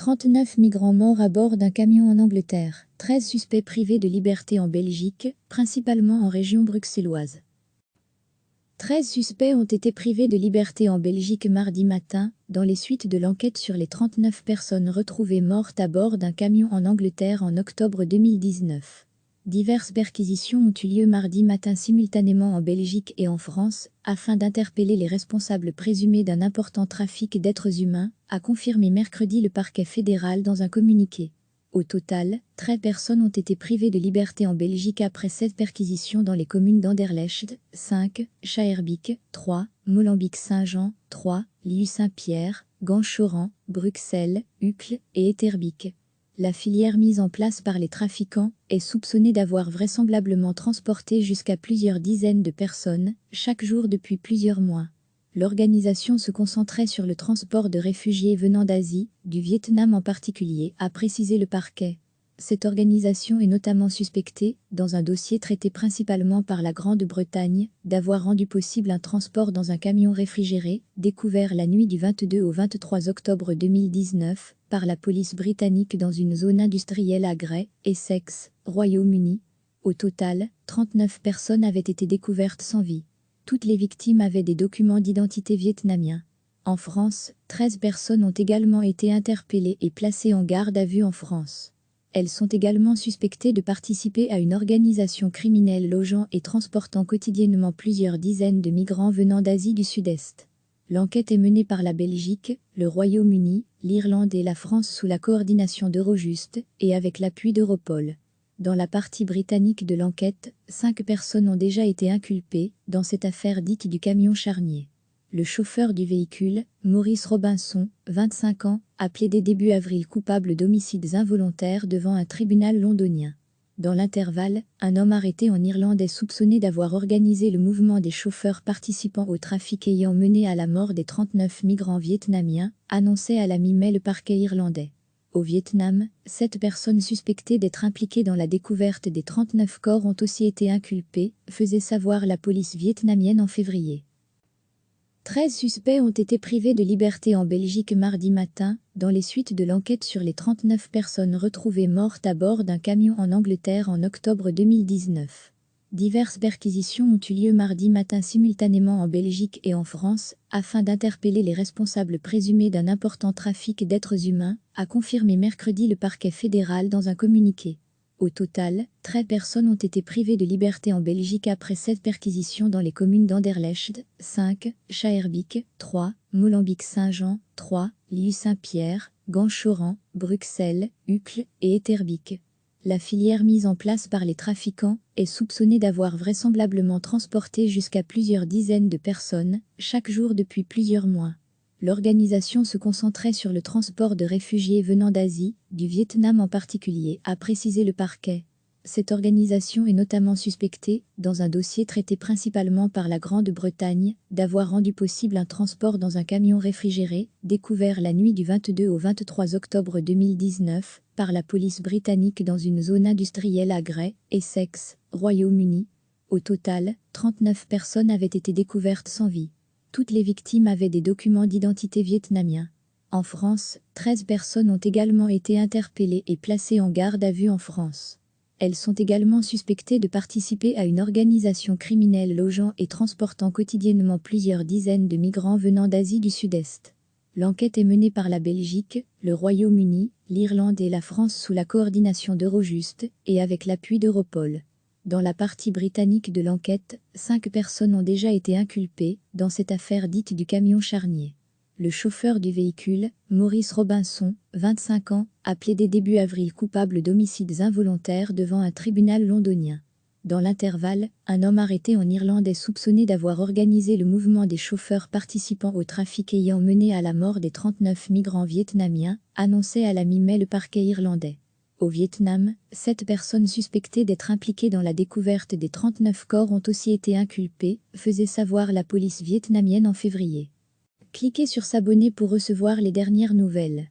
39 migrants morts à bord d'un camion en Angleterre, 13 suspects privés de liberté en Belgique, principalement en région bruxelloise. 13 suspects ont été privés de liberté en Belgique mardi matin, dans les suites de l'enquête sur les 39 personnes retrouvées mortes à bord d'un camion en Angleterre en octobre 2019. Diverses perquisitions ont eu lieu mardi matin simultanément en Belgique et en France, afin d'interpeller les responsables présumés d'un important trafic d'êtres humains, a confirmé mercredi le parquet fédéral dans un communiqué. Au total, 13 personnes ont été privées de liberté en Belgique après 7 perquisitions dans les communes d'Anderlecht, 5, Schaerbeek, 3, Molenbeek-Saint-Jean, 3, Liu-Saint-Pierre, Ganchoran, Bruxelles, Uccle et Etterbeek. La filière mise en place par les trafiquants est soupçonnée d'avoir vraisemblablement transporté jusqu'à plusieurs dizaines de personnes, chaque jour depuis plusieurs mois. L'organisation se concentrait sur le transport de réfugiés venant d'Asie, du Vietnam en particulier, a précisé le parquet. Cette organisation est notamment suspectée, dans un dossier traité principalement par la Grande-Bretagne, d'avoir rendu possible un transport dans un camion réfrigéré, découvert la nuit du 22 au 23 octobre 2019, par la police britannique dans une zone industrielle à Grey, Essex, Royaume-Uni. Au total, 39 personnes avaient été découvertes sans vie. Toutes les victimes avaient des documents d'identité vietnamiens. En France, 13 personnes ont également été interpellées et placées en garde à vue en France. Elles sont également suspectées de participer à une organisation criminelle logeant et transportant quotidiennement plusieurs dizaines de migrants venant d'Asie du Sud-Est. L'enquête est menée par la Belgique, le Royaume-Uni, l'Irlande et la France sous la coordination d'Eurojust et avec l'appui d'Europol. Dans la partie britannique de l'enquête, 5 personnes ont déjà été inculpées dans cette affaire dite du camion charnier. Le chauffeur du véhicule, Maurice Robinson, 25 ans, a plaidé début avril coupable d'homicides involontaires devant un tribunal londonien. Dans l'intervalle, un homme arrêté en Irlande est soupçonné d'avoir organisé le mouvement des chauffeurs participant au trafic ayant mené à la mort des 39 migrants vietnamiens, annonçait à la mi-mai le parquet irlandais. Au Vietnam, 7 personnes suspectées d'être impliquées dans la découverte des 39 corps ont aussi été inculpées, faisait savoir la police vietnamienne en février. 13 suspects ont été privés de liberté en Belgique mardi matin, dans les suites de l'enquête sur les 39 personnes retrouvées mortes à bord d'un camion en Angleterre en octobre 2019. Diverses perquisitions ont eu lieu mardi matin simultanément en Belgique et en France, afin d'interpeller les responsables présumés d'un important trafic d'êtres humains, a confirmé mercredi le parquet fédéral dans un communiqué. Au total, 13 personnes ont été privées de liberté en Belgique après 7 perquisitions dans les communes d'Anderlecht, 5, Schaerbeek, 3, Molenbeek-Saint-Jean, 3, Liu-Saint-Pierre, Ganchoran, Bruxelles, Uccle et Etterbeek. La filière mise en place par les trafiquants est soupçonnée d'avoir vraisemblablement transporté jusqu'à plusieurs dizaines de personnes, chaque jour depuis plusieurs mois. L'organisation se concentrait sur le transport de réfugiés venant d'Asie, du Vietnam en particulier, a précisé le parquet. Cette organisation est notamment suspectée, dans un dossier traité principalement par la Grande-Bretagne, d'avoir rendu possible un transport dans un camion réfrigéré, découvert la nuit du 22 au 23 octobre 2019, par la police britannique dans une zone industrielle à Grey, Essex, Royaume-Uni. Au total, 39 personnes avaient été découvertes sans vie. Toutes les victimes avaient des documents d'identité vietnamiens. En France, 13 personnes ont également été interpellées et placées en garde à vue en France. Elles sont également suspectées de participer à une organisation criminelle logeant et transportant quotidiennement plusieurs dizaines de migrants venant d'Asie du Sud-Est. L'enquête est menée par la Belgique, le Royaume-Uni, l'Irlande et la France sous la coordination d'Eurojust et avec l'appui d'Europol. Dans la partie britannique de l'enquête, 5 personnes ont déjà été inculpées dans cette affaire dite du camion charnier. Le chauffeur du véhicule, Maurice Robinson, 25 ans, a plaidé début avril coupable d'homicides involontaires devant un tribunal londonien. Dans l'intervalle, un homme arrêté en Irlande est soupçonné d'avoir organisé le mouvement des chauffeurs participant au trafic ayant mené à la mort des 39 migrants vietnamiens, annonçait à la mi-mai le parquet irlandais. Au Vietnam, 7 personnes suspectées d'être impliquées dans la découverte des 39 corps ont aussi été inculpées, faisait savoir la police vietnamienne en février. Cliquez sur s'abonner pour recevoir les dernières nouvelles.